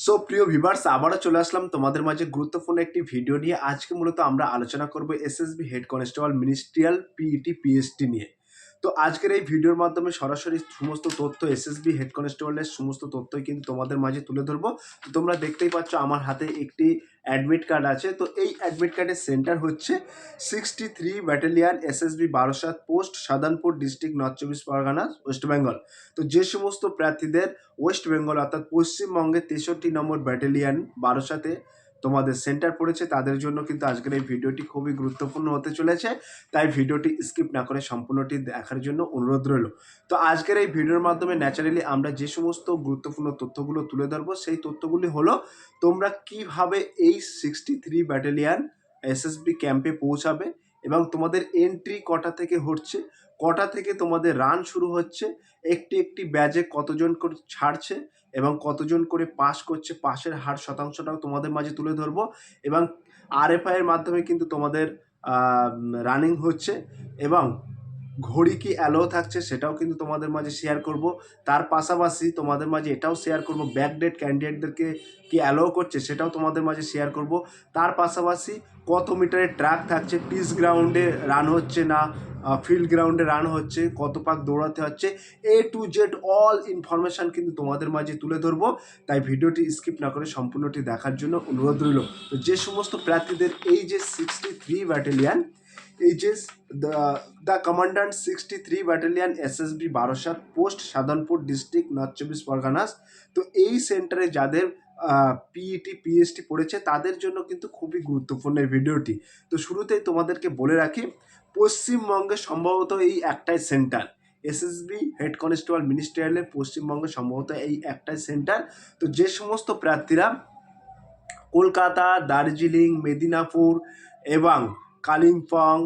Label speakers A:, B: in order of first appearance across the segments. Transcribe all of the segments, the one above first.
A: So প্রিয় viewers, আবারও চলে আসলাম তোমাদের মাঝে গুরুত্বপূর্ণ একটি ভিডিও নিয়ে। আজকে মূলত আমরা আলোচনা করব SSB head constable ministerial PET PST নিয়ে। তো আজকের এই ভিডিওর মাধ্যমে সরাসরি সমস্ত তথ্য এসএসবি হেড কনস্টেবলের সমস্ত তথ্যই কিন্তু তোমাদের মাঝে তুলে ধরবো। তো তোমরা দেখতেই পাচ্ছ আমার হাতে একটি অ্যাডমিট কার্ড আছে। তো এই অ্যাডমিট কার্ডের সেন্টার হচ্ছে 63 battalion SSB Barasat post, Sadharanpur district, north চব্বিশ পরগনা, ওয়েস্ট বেঙ্গল। তো যে সমস্ত প্রার্থীদের ওয়েস্ট বেঙ্গল অর্থাৎ পশ্চিমবঙ্গের 63 নম্বর ব্যাটালিয়ান বারাসাতে তোমাদের সেন্টার পড়েছে, তাদের জন্য কিন্তু আজকের এই ভিডিওটি খুবই গুরুত্বপূর্ণ হতে চলেছে। তাই ভিডিওটি স্কিপ না করে সম্পূর্ণটি দেখার জন্য অনুরোধ রইল। তো আজকের এই ভিডিওর মাধ্যমে ন্যাচারালি আমরা যে সমস্ত গুরুত্বপূর্ণ তথ্যগুলো তুলে ধরবো, সেই তথ্যগুলি হলো তোমরা কিভাবে এই 63 ব্যাটালিয়ান এসএসবি ক্যাম্পে পৌঁছাবে এবং তোমাদের এন্ট্রি কটা থেকে হচ্ছে, কটা থেকে তোমাদের রান শুরু হচ্ছে, একটি একটি ব্যাজে কতজন করে ছাড়ছে এবং কতজন করে পাস করছে, পাসের হার শতাংশটাও তোমাদের মাঝে তুলে ধরবো। এবং আরএফআই এর মাধ্যমে কিন্তু তোমাদের রানিং হচ্ছে এবং ঘড়ি কি অ্যালো থাকছে সেটাও কিন্তু তোমাদের মাঝে শেয়ার করব। তার পাশাপাশি তোমাদের মাঝে এটাও শেয়ার করব ব্যাকডেট ক্যান্ডিডেটদেরকে কি অ্যালো করছে সেটাও তোমাদের মাঝে শেয়ার করব। তার পাশাপাশি কত মিটারের ট্র্যাক থাকছে, পিচ গ্রাউন্ডে রান হচ্ছে না ফিল্ড গ্রাউন্ডে রান হচ্ছে, কত পাক দৌড়াতে হচ্ছে, এ টু জেড অল ইনফরমেশান কিন্তু তোমাদের মাঝে তুলে ধরবো। তাই ভিডিওটি স্কিপ না করে সম্পূর্ণটি দেখার জন্য অনুরোধ রইল। তো যে সমস্ত প্রার্থীদের এই যে 63 ব্যাটালিয়ান, এই যে the commandant 63 battalion SSB Barasat post, Sadharanpur district, north চব্বিশ পরগনাস, তো এই সেন্টারে যাদের পিইটি পিএসটি পড়েছে তাদের জন্য কিন্তু খুবই গুরুত্বপূর্ণ এই ভিডিওটি। তো শুরুতেই তোমাদেরকে বলে রাখি, পশ্চিমবঙ্গে সম্ভবত এই একটাই সেন্টার, এসএসবি হেড কনস্টেবল মিনিস্ট্রিয়ালের পশ্চিমবঙ্গে সম্ভবত এই একটাই সেন্টার। তো যে সমস্ত প্রার্থীরা কলকাতা, দার্জিলিং, মেদিনীপুর এবং কালিম্পং,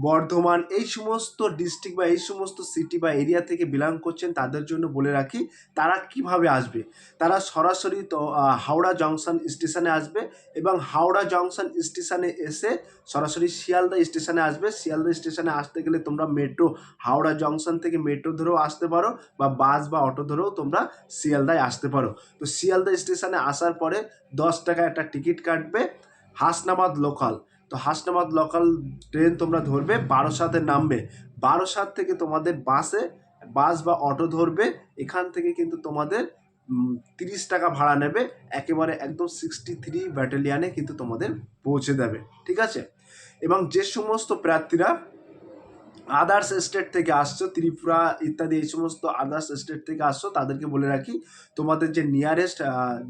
A: বর্ধমান এই সমস্ত ডিস্ট্রিক্ট বা এই সমস্ত সিটি বা এরিয়া থেকে বিলং করছেন, তাদের জন্য বলে রাখি তারা কিভাবে আসবে। তারা সরাসরি তো হাওড়া জংশন স্টেশনে আসবে এবং হাওড়া জংশন স্টেশনে এসে সরাসরি শিয়ালদা স্টেশনে আসবে। শিয়ালদা স্টেশনে আসতে গেলে তোমরা মেট্রো, হাওড়া জংশন থেকে মেট্রো ধরেও আসতে পারো বা বাস বা অটো ধরেও তোমরা শিয়ালদায় আসতে পারো। তো শিয়ালদা স্টেশনে আসার পরে 10 টাকা একটা টিকিট কাটবে, হাসনাবাদ লোকাল। তো হাসনাবাদ লোকাল ট্রেন তোমরা ধরবে, বারাসাতে নামবে। বারাসাত থেকে তোমাদের বাস বা অটো ধরবে। এখান থেকে কিন্তু তোমাদের 30 টাকা ভাড়া নেবে, একেবারে একদম 63 ব্যাটালিয়ানে কিন্তু তোমাদের পৌঁছে দেবে। ঠিক আছে? এবং যে সমস্ত প্রার্থীরা আদার্স স্টেট থেকে আসছো, ত্রিপুরা ইত্যাদি এই সমস্ত আদার্স স্টেট থেকে আসছো, তাদেরকে বলে রাখি তোমাদের যে নিয়ারেস্ট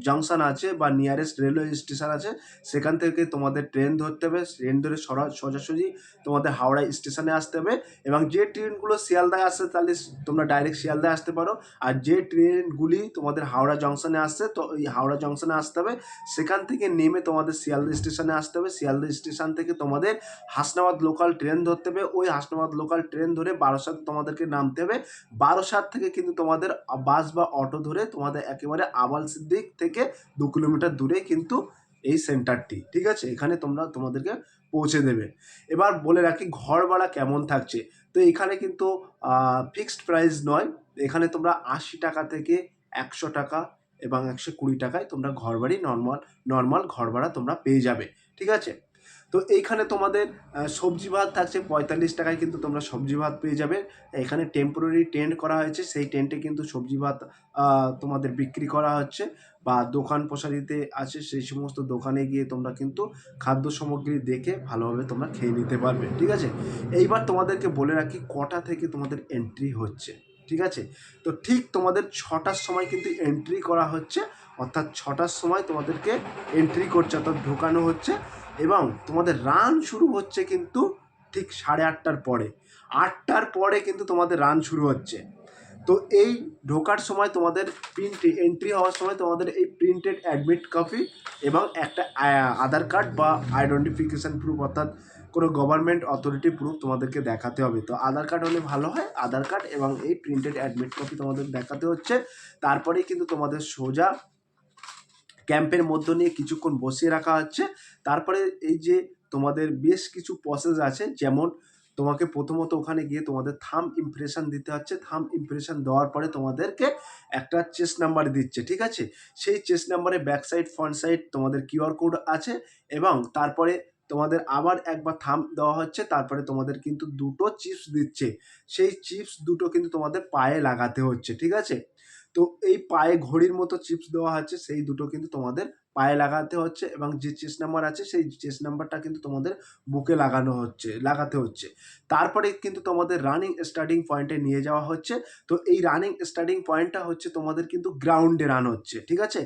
A: জংশন আছে বা নিয়ারেস্ট রেলওয়ে স্টেশন আছে, সেখান থেকে তোমাদের ট্রেন ধরতে হবে। ট্রেন ধরে সোজাসুজি তোমাদের হাওড়া স্টেশনে আসতে হবে। এবং যে ট্রেনগুলো শিয়ালদায় আসছে তাহলে তোমরা ডাইরেক্ট শিয়ালদায় আসতে পারো। আর যে ট্রেনগুলি তোমাদের হাওড়া জংশনে আসছে, তো এই হাওড়া জংশনে আসতে হবে। সেখান থেকে নেমে তোমাদের শিয়ালদা স্টেশনে আসতে হবে। শিয়ালদা স্টেশন থেকে তোমাদের হাসনাবাদ লোকাল ট্রেন ধরতে হবে। ওই হাসনাবাদ লোকাল ট্রেন ধরে বারাসাত তোমাদেরকে নামতে হবে। বারাসাত থেকে কিন্তু তোমাদের বাস বা অটো ধরে তোমাদের একেবারে আবাল সিদ্দিক থেকে 2 কিলোমিটার দূরে কিন্তু এই সেন্টারটি। ঠিক আছে? এখানে তোমাদেরকে পৌঁছে দেবে। এবার বলে রাখি ঘর ভাড়া কেমন থাকছে। তো এখানে কিন্তু ফিক্সড প্রাইস নয়, এখানে তোমরা 80 টাকা থেকে 100 টাকা এবং 120 টাকায় তোমরা ঘর বাড়ি নর্মাল ঘর ভাড়া তোমরা পেয়ে যাবে। ঠিক আছে? তো এইখানে তোমাদের সবজি ভাত থাকছে 45 টাকায়, কিন্তু তোমরা সবজি ভাত পেয়ে যাবে। এখানে টেম্পোরারি টেন্ট করা হয়েছে, সেই টেন্টে কিন্তু সবজি ভাত তোমাদের বিক্রি করা হচ্ছে বা দোকান প্রসারিতে আছে, সেই সমস্ত দোকানে গিয়ে তোমরা কিন্তু খাদ্য সামগ্রী দেখে ভালোভাবে তোমরা খেয়ে নিতে পারবে। ঠিক আছে? এইবার তোমাদেরকে বলে রাখি কটা থেকে তোমাদের এন্ট্রি হচ্ছে। ঠিক আছে? তো ঠিক তোমাদের 6টার সময় কিন্তু এন্ট্রি করা হচ্ছে, অর্থাৎ 6টার সময় তোমাদেরকে এন্ট্রি করছে, অর্থাৎ ঢোকানো হচ্ছে। এবং তোমাদের রান শুরু হচ্ছে কিন্তু ঠিক 8:30টার পরে। 8টার পরে কিন্তু তোমাদের রান শুরু হচ্ছে। তো এই ঢোকার সময় তোমাদের এন্ট্রি হওয়ার সময় তোমাদের এই প্রিন্টেড অ্যাডমিট কপি এবং একটা আধার কার্ড বা আইডেন্টিফিকেশান প্রুফ, অর্থাৎ কোনো গভর্নমেন্ট অথরিটি প্রুফ তোমাদেরকে দেখাতে হবে। তো আধার কার্ড হলে ভালো হয়, আধার কার্ড এবং এই প্রিন্টেড অ্যাডমিট কপি তোমাদের দেখাতে হচ্ছে। তারপরেই কিন্তু তোমাদের সোজা ক্যাম্পের মধ্য নিয়ে কিছুক্ষণ বসিয়ে রাখা হচ্ছে। তারপরে এই যে তোমাদের বেশ কিছু প্রসেস আছে, যেমন তোমাকে প্রথমত ওখানে গিয়ে তোমাদের থাম্ব ইমপ্রেশন দিতে হচ্ছে। থাম্ব ইমপ্রেশন দেওয়ার পরে তোমাদেরকে একটা চেস্ট নাম্বার দিচ্ছে, ঠিক আছে? সেই চেস্ট নাম্বারে ব্যাক সাইড ফ্রন্ট সাইড তোমাদের কিউআর কোড আছে এবং তারপরে তোমাদের আবার একবার থাম্ব দেওয়া হচ্ছে, তারপরে তোমাদের কিন্তু দুটো চিপস দিচ্ছে। সেই চিপস দুটো কিন্তু তোমাদের পায়ে লাগাতে হচ্ছে, ঠিক আছে? তো এই পায়ে ঘড়ির মতো চিপস দেওয়া হচ্ছে, সেই দুটো কিন্তু তোমাদের পায়ে লাগাতে হচ্ছে এবং যে চেস্ট নাম্বার আছে সেই চেস্ট নাম্বারটা কিন্তু তোমাদের বুকে লাগাতে হচ্ছে। তারপরে কিন্তু তোমাদের রানিং স্টার্টিং পয়েন্টে নিয়ে যাওয়া হচ্ছে। তো এই রানিং স্টার্টিং পয়েন্টটা হচ্ছে তোমাদের কিন্তু গ্রাউন্ডে রান হচ্ছে, ঠিক আছে?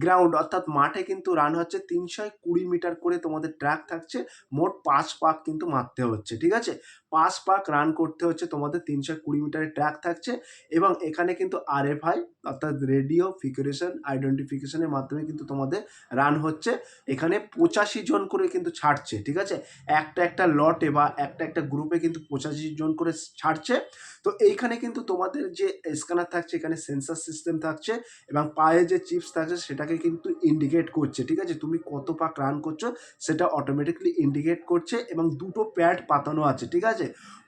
A: গ্রাউন্ড অর্থাৎ মাঠে কিন্তু রান হচ্ছে। 320 মিটার করে তোমাদের ট্র্যাক থাকছে, মোট 5 পাক কিন্তু মারতে হচ্ছে, ঠিক আছে? 5 পাক রান করতে হচ্ছে, তোমাদের 320 মিটারের ট্র্যাক থাকছে এবং এখানে কিন্তু RFI অর্থাৎ রেডিও ফ্রিকোয়েশন আইডেন্টিফিকেশনের মাধ্যমে কিন্তু তোমাদের রান হচ্ছে। এখানে 85 জন করে কিন্তু ছাড়ছে, ঠিক আছে? একটা লটে বা একটা গ্রুপে কিন্তু 85 জন করে ছাড়ছে। তো এইখানে কিন্তু তোমাদের যে স্ক্যানার থাকছে, এখানে সেন্সার সিস্টেম থাকছে এবং পায়ে যে চিপস থাকছে সেটাকে কিন্তু ইন্ডিকেট করছে, ঠিক আছে? তুমি কত পাক রান করছো সেটা অটোমেটিকলি ইন্ডিকেট করছে এবং দুটো প্যাড পাতানো আছে, ঠিক আছে?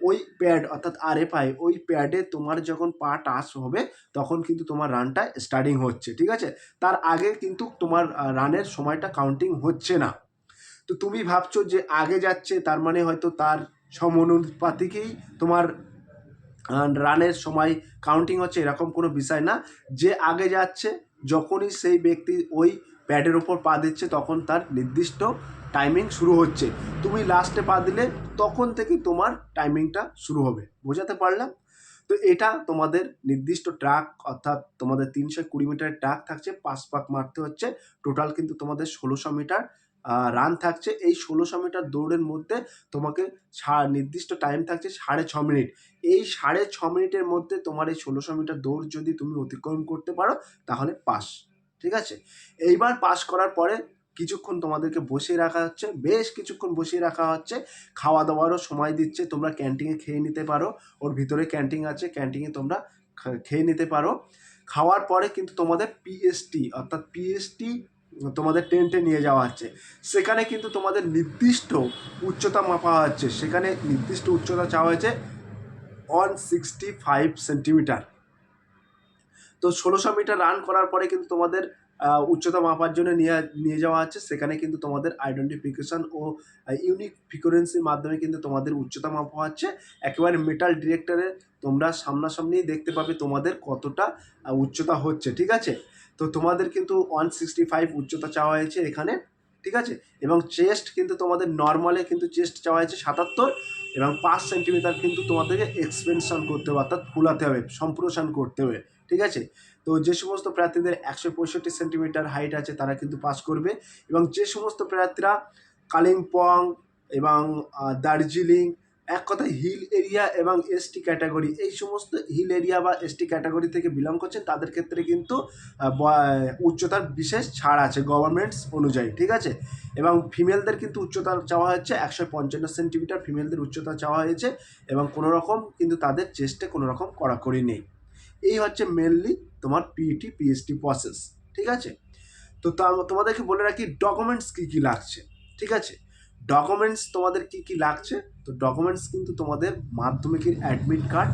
A: ওই প্যাড অর্থাৎ RFI ওই প্যাডে তোমার যখন পা টাচ হবে তখন কিন্তু তোমার রানটা স্টার্টিং হচ্ছে, ঠিক আছে? তার আগে কিন্তু তোমার রানের সময়টা কাউন্টিং হচ্ছে না। তো তুমি ভাবছো যে আগে যাচ্ছে তার মানে হয়তো তার সমানুপাতিকই তোমার রানের সময় কাউন্টিং হচ্ছে, এরকম কোনো বিষয় না। যে আগে যাচ্ছে যখনই সেই ব্যক্তি ওই প্যাডের ওপর পা দিচ্ছে তখন তার নির্দিষ্ট টাইমিং শুরু হচ্ছে। তুমি লাস্টে পা দিলে তখন থেকেই তোমার টাইমিংটা শুরু হবে। বোঝাতে পারলাম? তো এটা তোমাদের নির্দিষ্ট ট্র্যাক অর্থাৎ তোমাদের 320 মিটারের ট্র্যাক থাকছে, 5 পাক মারতে হচ্ছে। টোটাল কিন্তু তোমাদের 1600 মিটার রান থাকছে। এই 1600 মিটার দৌড়ের মধ্যে তোমাকে নির্দিষ্ট টাইম থাকছে 6.5 মিনিট। এই 6.5 মিনিটের মধ্যে তোমার এই 1600 মিটার দৌড় যদি তুমি অতিক্রম করতে পারো তাহলে পাস, ঠিক আছে? এইবার পাস করার পরে কিছুক্ষণ তোমাদেরকে বসিয়ে রাখা হচ্ছে, বেশ কিছুক্ষণ বসিয়ে রাখা হচ্ছে। খাওয়া দাওয়ারও সময় দিচ্ছে, তোমরা ক্যান্টিনে খেয়ে নিতে পারো। ওর ভিতরে ক্যান্টিন আছে, ক্যান্টিনে তোমরা খেয়ে নিতে পারো। খাওয়ার পরে কিন্তু তোমাদের পিএসটি অর্থাৎ পিএসটি তোমাদের টেন্টে নিয়ে যাওয়া হচ্ছে। সেখানে কিন্তু তোমাদের নির্দিষ্ট উচ্চতা মাপা হচ্ছে। সেখানে নির্দিষ্ট উচ্চতা চাওয়া হয়েছে 165 সেন্টিমিটার। তো 1600 মিটার রান করার পরে কিন্তু তোমাদের উচ্চতা মাপার জন্য নিয়ে যাওয়া হচ্ছে। সেখানে কিন্তু তোমাদের আইডেন্টিফিকেশন ও ইউনিক ফ্রিকোয়েন্সির মাধ্যমে কিন্তু তোমাদের উচ্চতা মাপা হচ্ছে। একেবারে মেটাল ডিটেক্টরে তোমরা সামনাসামনিই দেখতে পাবে তোমাদের কতটা উচ্চতা হচ্ছে, ঠিক আছে? তো তোমাদের কিন্তু 165 উচ্চতা চাওয়া হয়েছে এখানে, ঠিক আছে? এবং চেস্ট কিন্তু তোমাদের নর্মালে কিন্তু চেস্ট চাওয়া হয়েছে 77 এবং 5 সেন্টিমিটার কিন্তু তোমাদেরকে এক্সপেনশন করতে হবে অর্থাৎ ফুলাতে হবে, সম্প্রসারণ করতে হবে, ঠিক আছে? তো যে সমস্ত প্রার্থীদের 165 সেন্টিমিটার হাইট আছে তারা কিন্তু পাস করবে এবং যে সমস্ত প্রার্থীরা কালিম্পং এবং দার্জিলিং, এক কথায় হিল এরিয়া এবং ST ক্যাটাগরি, এই সমস্ত হিল এরিয়া বা ST ক্যাটাগরি থেকে বিলং করছেন তাদের ক্ষেত্রে কিন্তু উচ্চতার বিশেষ ছাড় আছে গভর্নমেন্টস অনুযায়ী, ঠিক আছে? এবং ফিমেলদের কিন্তু উচ্চতা চাওয়া হচ্ছে 155 সেন্টিমিটার ফিমেলদের উচ্চতা চাওয়া হয়েছে এবং কোনো রকম কিন্তু তাদের চেস্টে কোনো রকম কড়াকড়ি নেই। এই হচ্ছে মেনলি তোমার পিইটি পিএসটি প্রসেস, ঠিক আছে? তো তোমাদেরকে বলে রাখি ডকুমেন্টস কী কী লাগছে, ঠিক আছে? ডকুমেন্টস তোমাদের কী কী লাগছে, তো ডকুমেন্টস কিন্তু তোমাদের মাধ্যমিকের অ্যাডমিট কার্ড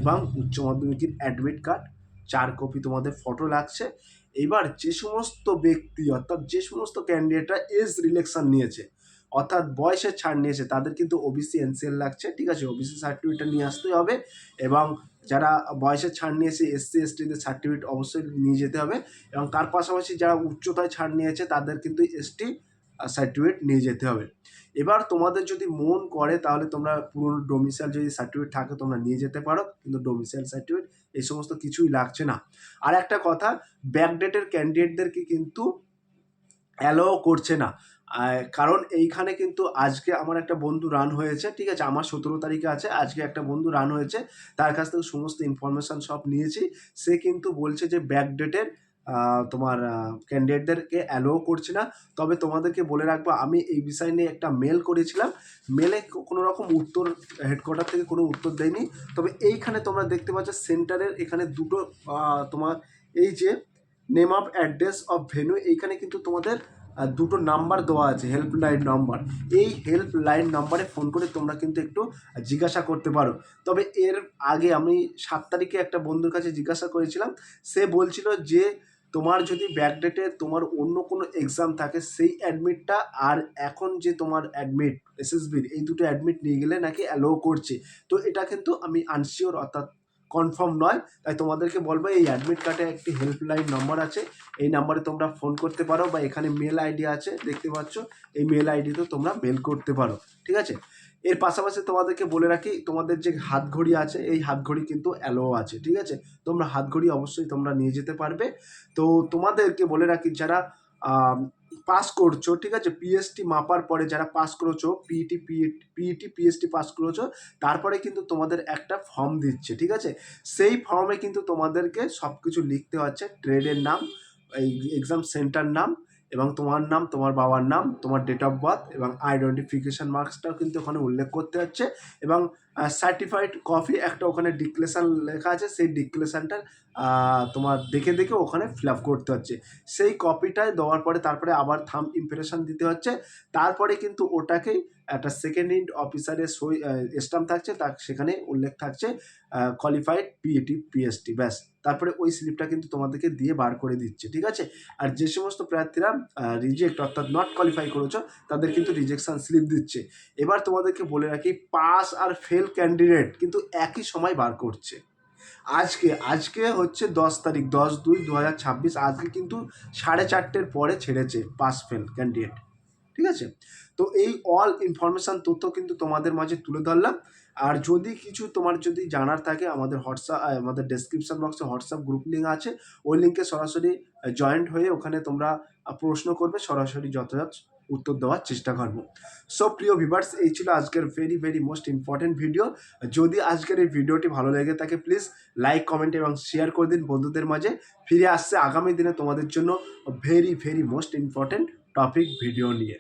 A: এবং উচ্চ মাধ্যমিকের অ্যাডমিট কার্ড 4 কপি তোমাদের ফটো লাগছে। এবার যে সমস্ত ব্যক্তি অর্থাৎ যে সমস্ত ক্যান্ডিডেটরা এজ রিলেকশন নিয়েছে অর্থাৎ বয়সের ছাড় নিয়েছে তাদের কিন্তু ওবিসি এনসিএল লাগছে, ঠিক আছে? ওবিসি সার্টিফিকেটটা নিয়ে আসতেই হবে এবং যারা বয়সের ছাড় নিয়েছে SC STদের সার্টিফিকেট অবশ্যই নিয়ে যেতে হবে এবং তার পাশাপাশি যারা উচ্চতায় ছাড় নিয়েছে তাদের কিন্তু ST সার্টিফিকেট নিয়ে যেতে হবে। এবার তোমাদের যদি মন করে তাহলে তোমরা পুরনো ডোমিসাইল যদি সার্টিফিকেট থাকে তোমরা নিয়ে যেতে পারো, কিন্তু ডোমিসাইল সার্টিফিকেট এই সমস্ত কিছুই লাগছে না। আর একটা কথা, ব্যাকডেটের ক্যান্ডিডেটদেরকে কিন্তু অ্যালাও করছে না, কারণ এইখানে কিন্তু আজকে আমার একটা বন্ধু রান হয়েছে, ঠিক আছে? আমার 17 তারিখে আছে, আজকে একটা বন্ধু রান হয়েছে, তার কাছ থেকে সমস্ত ইনফরমেশান সব নিয়েছি। সে কিন্তু বলছে যে ব্যাকডেটের তোমার ক্যান্ডিডেটদেরকে অ্যালাও করছে না। তবে তোমাদেরকে বলে রাখবো আমি এই বিষয় নিয়ে একটা মেল করেছিলাম, মেলে কোনো রকম উত্তর হেডকোয়ার্টার থেকে কোনো উত্তর দেয়নি। তবে এইখানে তোমরা দেখতে পাচ্ছ সেন্টারের এখানে দুটো তোমার এই যে name of address of venue, এইখানে কিন্তু তোমাদের দুটো নাম্বার দেওয়া আছে, হেল্পলাইন নাম্বার। এই হেল্পলাইন নাম্বারে ফোন করে তোমরা কিন্তু একটু জিজ্ঞাসা করতে পারো। তবে এর আগে আমি 7 তারিখে একটা বন্ধুর কাছে জিজ্ঞাসা করেছিলাম, সে বলছিল যে তোমার যদি ব্যাকডেটে তোমার অন্য কোনো এক্সাম থাকে সেই অ্যাডমিটটা আর এখন যে তোমার অ্যাডমিট এসএসবির, এই দুটো অ্যাডমিট নিয়ে গেলে নাকি অ্যালো করছে। তো এটা কিন্তু আমি আনশিওর, অর্থাৎ কনফার্ম নয়। তাই তোমাদেরকে বলবো এই অ্যাডমিট কার্ডে একটি হেল্পলাইন নম্বর আছে, এই নাম্বারে তোমরা ফোন করতে পারো, বা এখানে মেল আইডি আছে দেখতে পাচ্ছ, এই মেল আইডিতেও তোমরা মেল করতে পারো। ঠিক আছে, এর পাশাপাশি তোমাদেরকে বলে রাখি, তোমাদের যে হাত ঘড়ি আছে এই হাত ঘড়ি কিন্তু অ্যালো আছে। ঠিক আছে, তোমরা হাত ঘড়ি অবশ্যই তোমরা নিয়ে যেতে পারবে। তো তোমাদেরকে বলে রাখি, যারা পাস করছো, ঠিক আছে, পিএসটি মাপার পরে যারা পাস করেছো, পিইটি পিএসটি পাস করেছো, তারপরে কিন্তু তোমাদের একটা ফর্ম দিচ্ছে। ঠিক আছে, সেই ফর্মে কিন্তু তোমাদেরকে সব কিছু লিখতে হচ্ছে, ট্রেডের নাম, এই এক্সাম সেন্টার নাম, এবং তোমার নাম, তোমার বাবার নাম, তোমার ডেট অফ বার্থ এবং আইডেন্টিফিকেশন মার্কসটাও কিন্তু ওখানে উল্লেখ করতে হচ্ছে, এবং সার্টিফাইড কপি একটা ওখানে ডিক্লেরেশন লেখা আছে, সেই ডিক্লেরেশনটা তোমার দেখে দেখে ওখানে ফিল আপ করতে হচ্ছে। সেই কপিটায় দেওয়ার পরে তারপরে আবার থাম্ব ইমপ্রেশন দিতে হচ্ছে। তারপরে কিন্তু ওটাকেই একটা সেকেন্ড হ্যান্ড অফিসারের সই স্ট্যাম্প থাকছে, তার সেখানে উল্লেখ থাকছে কোয়ালিফাইড পিইটি পিএসটি, ব্যাস। তারপরে ওই স্লিপটা কিন্তু তোমাদেরকে দিয়ে বার করে দিচ্ছে। ঠিক আছে, আর যে সমস্ত প্রার্থীরা রিজেক্ট অর্থাৎ নট কোয়ালিফাই করেছো, তাদের কিন্তু রিজেকশন স্লিপ দিচ্ছে। এবার তোমাদেরকে বলে রাখি, পাস আর ফেল ক্যান্ডিডেট কিন্তু একই সময় বার করছে। আজকে হচ্ছে 10 তারিখ, 10/2/2026। আজকে কিন্তু 4:30 পরে ছেড়েছে পাস ফেল ক্যান্ডিডেট। ঠিক আছে, তো এই অল ইনফরমেশান তথ্য কিন্তু তোমাদের মাঝে তুলে ধরলাম। আর যদি কিছু তোমার যদি জানার থাকে, আমাদের আমাদের ডেসক্রিপশন বক্সে হোয়াটসঅ্যাপ গ্রুপ লিঙ্ক আছে, ওই লিঙ্কে সরাসরি জয়েন্ট হয়ে ওখানে তোমরা প্রশ্ন করবে, সরাসরি যথাযথ উত্তর দেওয়ার চেষ্টা করবো। সো প্রিয় ভিউয়ার্স, এই ছিল আজকের very very most important video. যদি আজকের এই ভিডিওটি ভালো লেগে থাকে, প্লিজ লাইক, কমেন্ট এবং শেয়ার করে দিন বন্ধুদের মাঝে। ফিরে আসছে আগামী দিনে তোমাদের জন্য very very most important topic video নিয়ে।